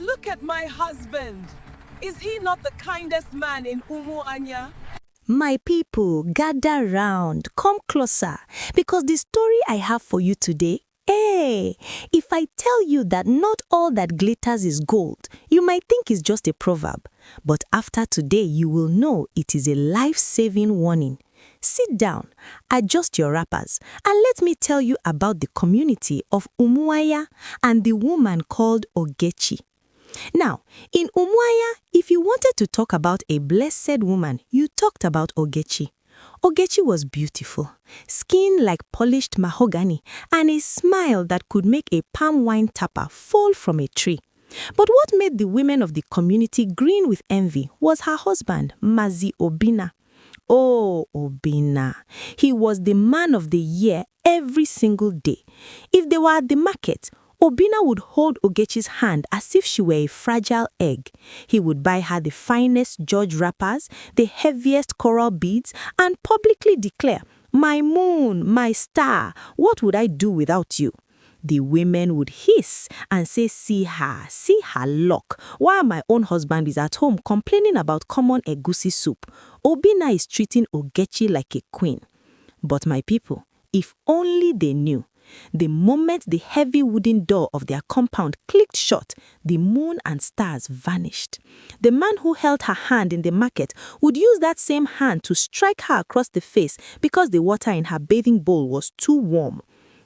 Look at my husband. Is he not the kindest man in Umu-Anya? My people, gather round, come closer, because the story I have for you today, if I tell you that not all that glitters is gold, you might think it's just a proverb. But after today, you will know it is a life-saving warning. Sit down, adjust your wrappers, and let me tell you about the community of Umu-Anya and the woman called Ogechi. Now, in Umu-Anya, if you wanted to talk about a blessed woman, you talked about Ogechi. Ogechi was beautiful, skin like polished mahogany, and a smile that could make a palm wine tapper fall from a tree. But what made the women of the community grin with envy was her husband, Mazi Obinna. Oh, Obinna. He was the man of the year every single day. If they were at the market, Obinna would hold Ogechi's hand as if she were a fragile egg. He would buy her the finest George wrappers, the heaviest coral beads, and publicly declare, "My moon, my star, what would I do without you?" The women would hiss and say, see her luck, while my own husband is at home complaining about common egusi soup. Obinna is treating Ogechi like a queen. But my people, if only they knew. The moment the heavy wooden door of their compound clicked shut, the moon and stars vanished. The man who held her hand in the market would use that same hand to strike her across the face because the water in her bathing bowl was too warm.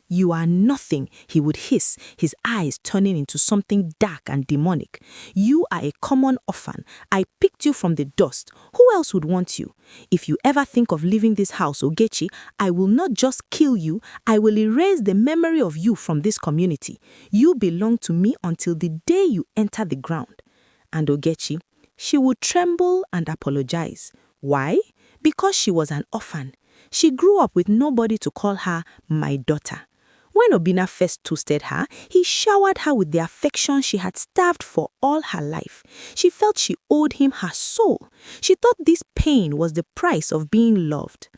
"You are nothing," he would hiss, his eyes turning into something dark and demonic. "You are a common orphan. I picked you from the dust. Who else would want you? If you ever think of leaving this house, Ogechi, I will not just kill you, I will erase the memory of you from this community. You belong to me until the day you enter the ground." And Ogechi, she would tremble and apologize. Why? Because she was an orphan. She grew up with nobody to call her my daughter. When Obinna first toasted her, he showered her with the affection she had starved for all her life. She felt she owed him her soul. She thought this pain was the price of being loved.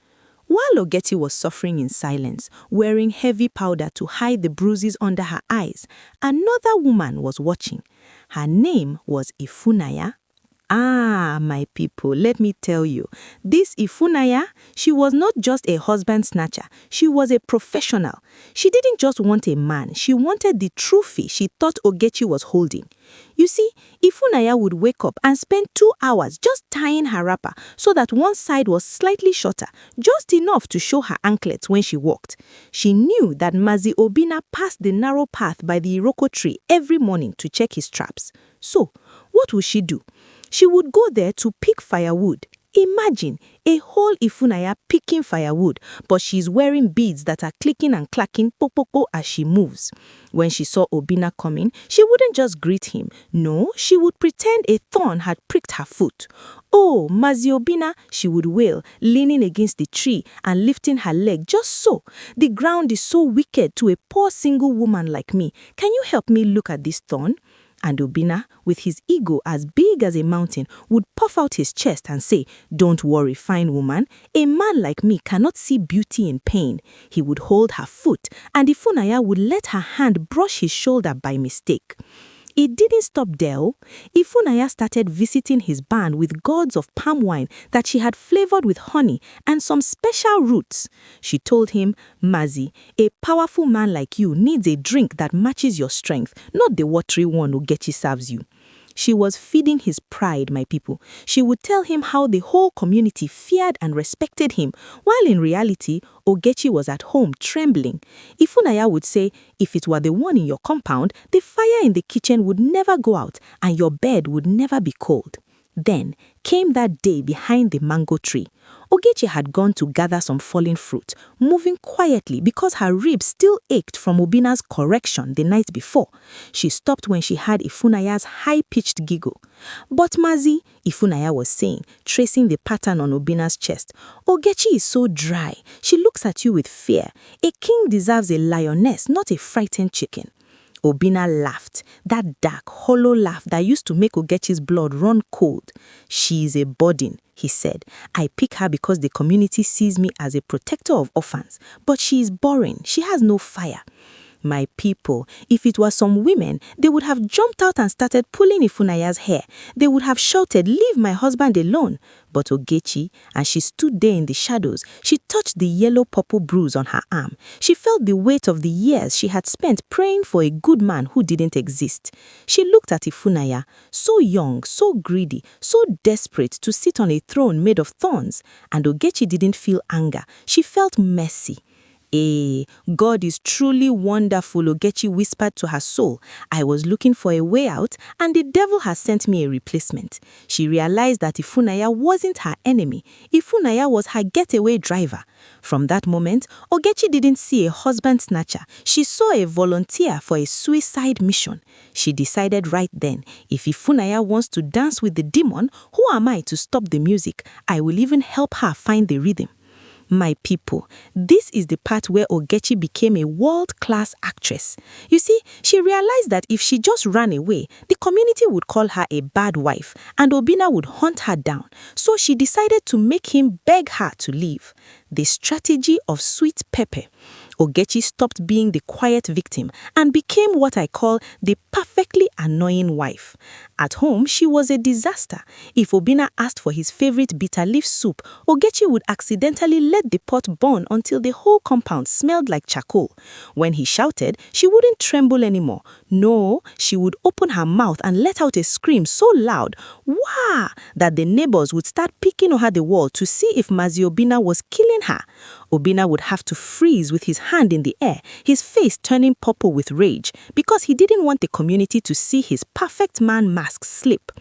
While Ogechi was suffering in silence, wearing heavy powder to hide the bruises under her eyes, another woman was watching. Her name was Ifunnaya. My people, let me tell you, this Ifunnaya, she was not just a husband-snatcher, she was a professional. She didn't just want a man, she wanted the trophy she thought Ogechi was holding. You see, Ifunnaya would wake up and spend 2 hours just tying her wrapper so that one side was slightly shorter, just enough to show her anklets when she walked. She knew that Mazi Obinna passed the narrow path by the Iroko tree every morning to check his traps. So, what would she do? She would go there to pick firewood. Imagine a whole Ifunnaya picking firewood, but she's wearing beads that are clicking and clacking pokpoko as she moves. When she saw Obinna coming, she wouldn't just greet him. No, she would pretend a thorn had pricked her foot. "Oh, Mazi Obinna," she would wail, leaning against the tree and lifting her leg just so. "The ground is so wicked to a poor single woman like me. Can you help me look at this thorn?" And Obinna, with his ego as big as a mountain, would puff out his chest and say, "Don't worry, fine woman. A man like me cannot see beauty in pain." He would hold her foot, and Ifunnaya would let her hand brush his shoulder by mistake. It didn't stop there. Ifunnaya started visiting his barn with gourds of palm wine that she had flavored with honey and some special roots. She told him, "Mazi, a powerful man like you needs a drink that matches your strength, not the watery one Ogechi serves you." She was feeding his pride, my people. She would tell him how the whole community feared and respected him, while in reality, Ogechi was at home trembling. Ifunnaya would say, "If it were the one in your compound, the fire in the kitchen would never go out and your bed would never be cold." Then came that day behind the mango tree. Ogechi had gone to gather some fallen fruit, moving quietly because her ribs still ached from Obinna's correction the night before. She stopped when she heard Ifunnaya's high-pitched giggle. "But Mazi," Ifunnaya was saying, tracing the pattern on Obinna's chest, "Ogechi is so dry. She looks at you with fear. A king deserves a lioness, not a frightened chicken." Obinna laughed, that dark, hollow laugh that used to make Ogechi's blood run cold. "She is a burden," he said. "I pick her because the community sees me as a protector of orphans. But she is boring. She has no fire." My people, if it was some women, they would have jumped out and started pulling Ifunnaya's hair. They would have shouted, "Leave my husband alone." But Ogechi, as she stood there in the shadows, she touched the yellow-purple bruise on her arm. She felt the weight of the years she had spent praying for a good man who didn't exist. She looked at Ifunnaya, so young, so greedy, so desperate to sit on a throne made of thorns. And Ogechi didn't feel anger. She felt mercy. God is truly wonderful, Ogechi whispered to her soul. I was looking for a way out, and the devil has sent me a replacement. She realized that Ifunnaya wasn't her enemy. Ifunnaya was her getaway driver. From that moment, Ogechi didn't see a husband-snatcher. She saw a volunteer for a suicide mission. She decided right then, if Ifunnaya wants to dance with the demon, who am I to stop the music? I will even help her find the rhythm. My people, this is the part where Ogechi became a world-class actress. You see, she realized that if she just ran away, the community would call her a bad wife, and Obinna would hunt her down. So she decided to make him beg her to leave. The strategy of sweet pepper. Ogechi stopped being the quiet victim and became what I call the perfectly annoying wife. At home, she was a disaster. If Obinna asked for his favorite bitter leaf soup, Ogechi would accidentally let the pot burn until the whole compound smelled like charcoal. When he shouted, she wouldn't tremble anymore. No, she would open her mouth and let out a scream so loud, "Wah!" that the neighbors would start peeking over the wall to see if Mazi Obinna was killing her. Obinna would have to freeze with his hand in the air, his face turning purple with rage, because he didn't want the community to see his perfect man mask slip.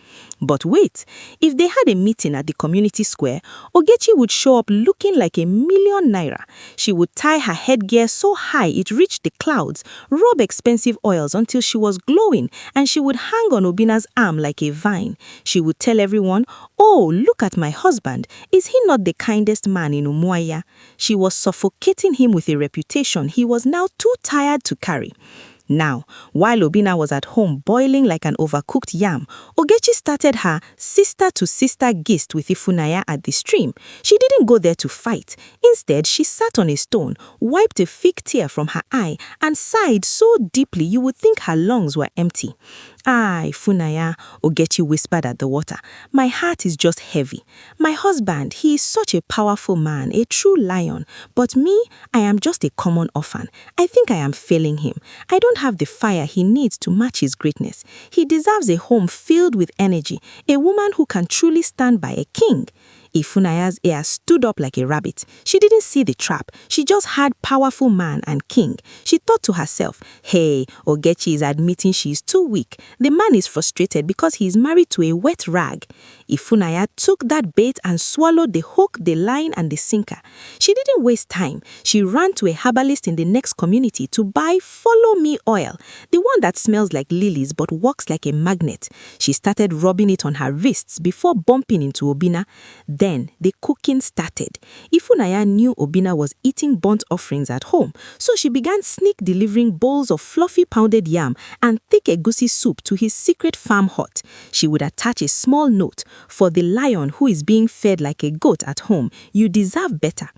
But wait, if they had a meeting at the community square, Ogechi would show up looking like ₦1,000,000. She would tie her headgear so high it reached the clouds, rub expensive oils until she was glowing, and she would hang on Obinna's arm like a vine. She would tell everyone, "Oh, look at my husband. Is he not the kindest man in Umu-Anya?" She was suffocating him with a reputation he was now too tired to carry. Now, while Obinna was at home boiling like an overcooked yam, Ogechi started her sister-to-sister gist with Ifunnaya at the stream. She didn't go there to fight. Instead, she sat on a stone, wiped a fig tear from her eye, and sighed so deeply you would think her lungs were empty. "Ah, Ifunnaya," Ogechi whispered at the water. "My heart is just heavy. My husband, he is such a powerful man, a true lion. But me, I am just a common orphan. I think I am failing him. I don't have the fire he needs to match his greatness. He deserves a home filled with energy, a woman who can truly stand by a king." Ifunnaya's ear stood up like a rabbit. She didn't see the trap. She just had powerful man and king. She thought to herself, "Hey, Ogechi is admitting she is too weak. The man is frustrated because he is married to a wet rag." Ifunnaya took that bait and swallowed the hook, the line, and the sinker. She didn't waste time. She ran to a herbalist in the next community to buy Follow Me oil, the one that smells like lilies but works like a magnet. She started rubbing it on her wrists before bumping into Obinna. Then the cooking started. Ifunnaya knew Obinna was eating burnt offerings at home, so she began sneak delivering bowls of fluffy pounded yam and thick egusi soup to his secret farm hut. She would attach a small note, "For the lion who is being fed like a goat at home, you deserve better."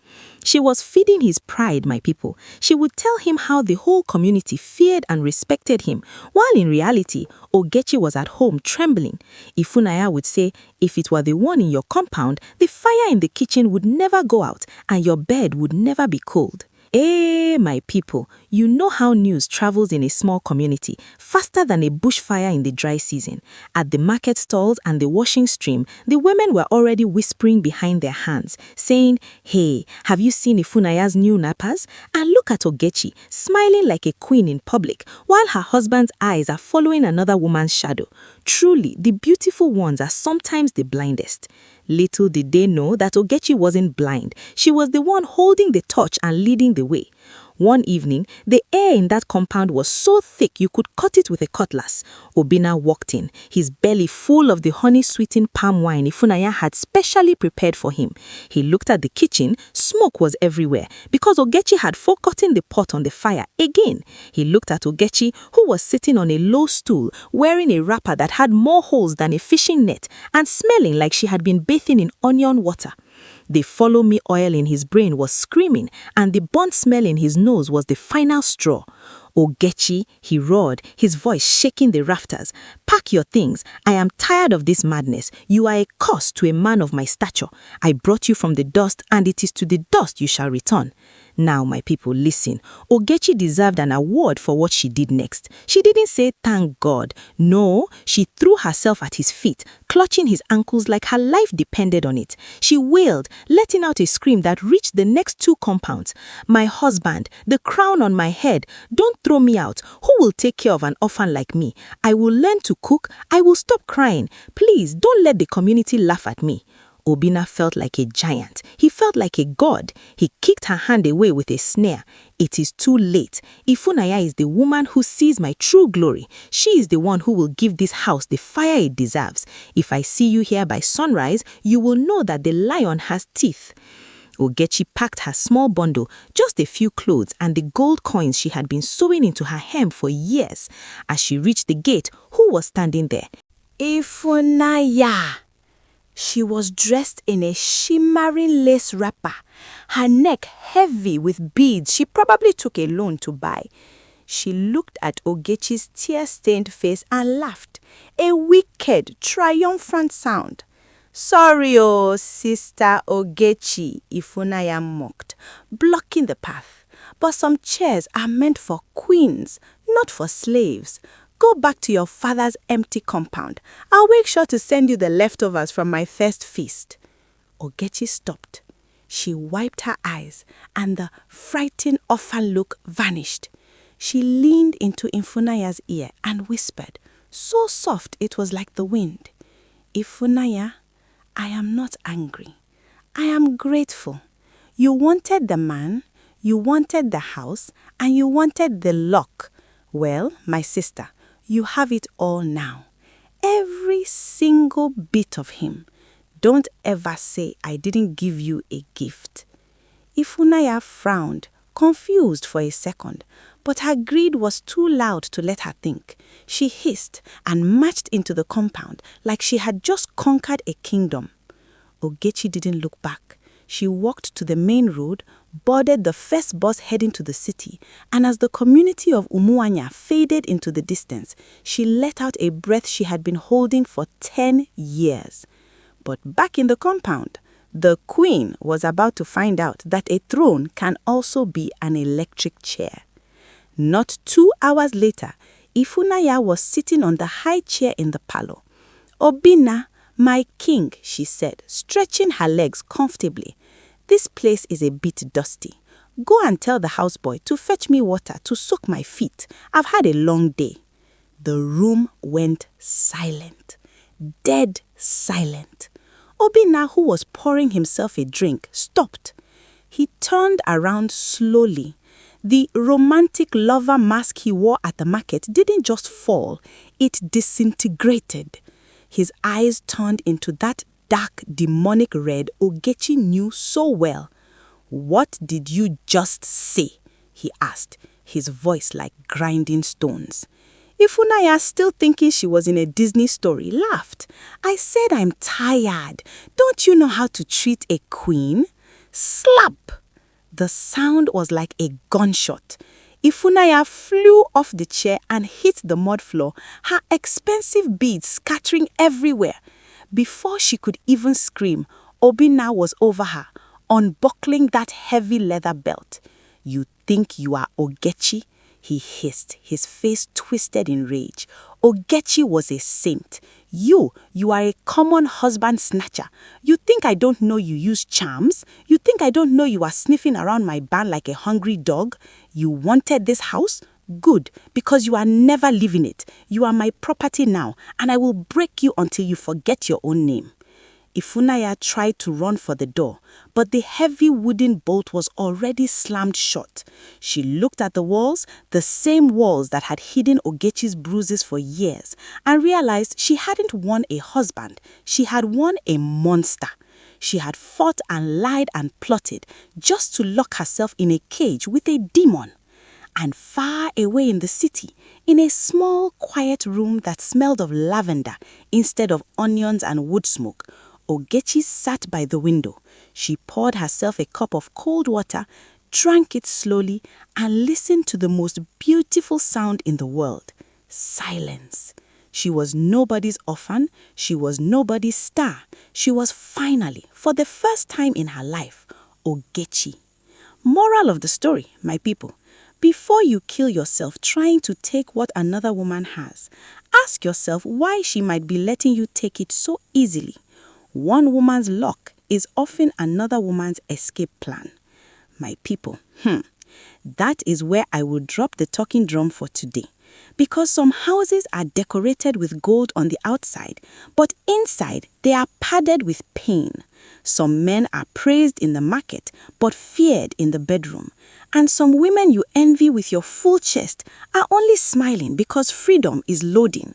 She was feeding his pride, my people. She would tell him how the whole community feared and respected him, while in reality, Ogechi was at home trembling. Ifunnaya would say, "If it were the one in your compound, the fire in the kitchen would never go out and your bed would never be cold." My people, you know how news travels in a small community, faster than a bushfire in the dry season. At the market stalls and the washing stream, the women were already whispering behind their hands, saying, "Hey, have you seen Ifunnaya's new nappers? And look at Ogechi, smiling like a queen in public, while her husband's eyes are following another woman's shadow. Truly, the beautiful ones are sometimes the blindest." Little did they know that Ogechi wasn't blind. She was the one holding the torch and leading the way. One evening, the air in that compound was so thick you could cut it with a cutlass. Obinna walked in, his belly full of the honey-sweetened palm wine Ifunnaya had specially prepared for him. He looked at the kitchen. Smoke was everywhere because Ogechi had forgotten the pot on the fire again. He looked at Ogechi, who was sitting on a low stool, wearing a wrapper that had more holes than a fishing net and smelling like she had been bathing in onion water. The Follow Me oil in his brain was screaming, and the burnt smell in his nose was the final straw. "Ogechi," he roared, his voice shaking the rafters. "Pack your things. I am tired of this madness. You are a curse to a man of my stature. I brought you from the dust, and it is to the dust you shall return." Now, my people, listen. Ogechi deserved an award for what she did next. She didn't say thank God. No, she threw herself at his feet, clutching his ankles like her life depended on it. She wailed, letting out a scream that reached the next 2 compounds. "My husband, the crown on my head, don't throw me out. Who will take care of an orphan like me? I will learn to cook. I will stop crying. Please don't let the community laugh at me." Obinna felt like a giant. He felt like a god. He kicked her hand away with a sneer. "It is too late. Ifunnaya is the woman who sees my true glory. She is the one who will give this house the fire it deserves. If I see you here by sunrise, you will know that the lion has teeth." Ogechi packed her small bundle, just a few clothes and the gold coins she had been sewing into her hem for years. As she reached the gate, who was standing there? Ifunnaya! She was dressed in a shimmering lace wrapper, her neck heavy with beads she probably took a loan to buy. She looked at Ogechi's tear-stained face and laughed, a wicked, triumphant sound. "Sorry, Sister Ogechi," Ifunnaya mocked, blocking the path. "But some chairs are meant for queens, not for slaves. Go back to your father's empty compound. I'll make sure to send you the leftovers from my first feast." Ogechi stopped. She wiped her eyes, and the frightened orphan look vanished. She leaned into Ifunnaya's ear and whispered, so soft it was like the wind, "Ifunnaya, I am not angry. I am grateful. You wanted the man, you wanted the house, and you wanted the luck. Well, my sister, you have it all now. Every single bit of him. Don't ever say I didn't give you a gift." Ifunnaya frowned, confused for a second, but her greed was too loud to let her think. She hissed and marched into the compound like she had just conquered a kingdom. Ogechi didn't look back. She walked to the main road, boarded the first bus heading to the city, and as the community of Umu-Anya faded into the distance, she let out a breath she had been holding for 10 years. But back in the compound, the queen was about to find out that a throne can also be an electric chair. Not 2 hours later, Ifunnaya was sitting on the high chair in the parlor. "Obinna, my king," she said, stretching her legs comfortably. "This place is a bit dusty. Go and tell the houseboy to fetch me water to soak my feet. I've had a long day." The room went silent, dead silent. Obinna, who was pouring himself a drink, stopped. He turned around slowly. The romantic lover mask he wore at the market didn't just fall, it disintegrated. His eyes turned into that dark, demonic red Ogechi knew so well. "What did you just say?" he asked, his voice like grinding stones. Ifunnaya, still thinking she was in a Disney story, laughed. "I said I'm tired. Don't you know how to treat a queen?" Slap! The sound was like a gunshot. Ifunnaya flew off the chair and hit the mud floor, her expensive beads scattering everywhere. Before she could even scream, Obinna was over her, unbuckling that heavy leather belt. "You think you are Ogechi?" he hissed, his face twisted in rage. "Ogechi was a saint. You are a common husband-snatcher. You think I don't know you use charms? You think I don't know you are sniffing around my barn like a hungry dog? You wanted this house? Good, because you are never leaving it. You are my property now, and I will break you until you forget your own name." Ifunnaya tried to run for the door, but the heavy wooden bolt was already slammed shut. She looked at the walls, the same walls that had hidden Ogechi's bruises for years, and realized she hadn't won a husband, she had won a monster. She had fought and lied and plotted just to lock herself in a cage with a demon. And far away in the city, in a small, quiet room that smelled of lavender instead of onions and wood smoke, Ogechi sat by the window. She poured herself a cup of cold water, drank it slowly, and listened to the most beautiful sound in the world: silence. She was nobody's orphan. She was nobody's star. She was finally, for the first time in her life, Ogechi. Moral of the story, my people: before you kill yourself trying to take what another woman has, ask yourself why she might be letting you take it so easily. One woman's luck is often another woman's escape plan. My people, that is where I will drop the talking drum for today. Because some houses are decorated with gold on the outside, but inside they are padded with pain. Some men are praised in the market, but feared in the bedroom. And some women you envy with your full chest are only smiling because freedom is loading.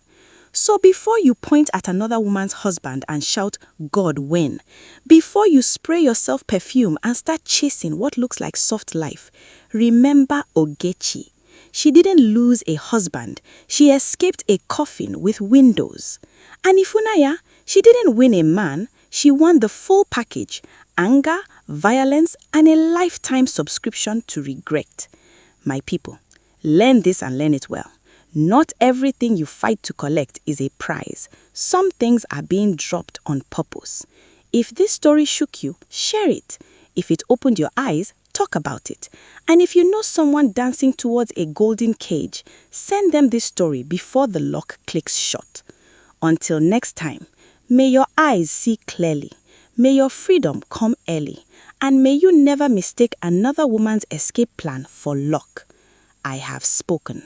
So before you point at another woman's husband and shout, "God, when?" Before you spray yourself perfume and start chasing what looks like soft life, remember Ogechi. She didn't lose a husband. She escaped a coffin with windows. And Ifunnaya, she didn't win a man. She won the full package: anger, violence, and a lifetime subscription to regret. My people, learn this and learn it well. Not everything you fight to collect is a prize. Some things are being dropped on purpose. If this story shook you, share it. If it opened your eyes, talk about it. And if you know someone dancing towards a golden cage, send them this story before the lock clicks shut. Until next time, may your eyes see clearly. May your freedom come early. And may you never mistake another woman's escape plan for luck. I have spoken.